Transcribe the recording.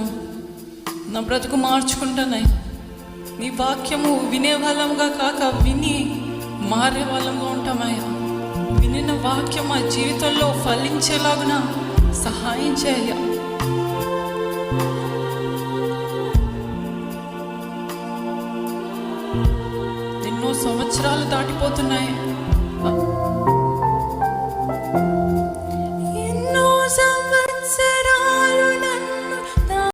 స్తోత్రము. నా బ్రతుకు మార్చుకుంటానయ్యా. నీ వాక్యము వినే వాళ్ళంగా కాక విని మారే వాళ్ళంగా ఉంటామయ్యా. వినిన వాక్యం మా జీవితంలో ఫలించేలాగున సహాయం చేయ. ఎన్నో సంవత్సరాలు దాటిపోతున్నాయి.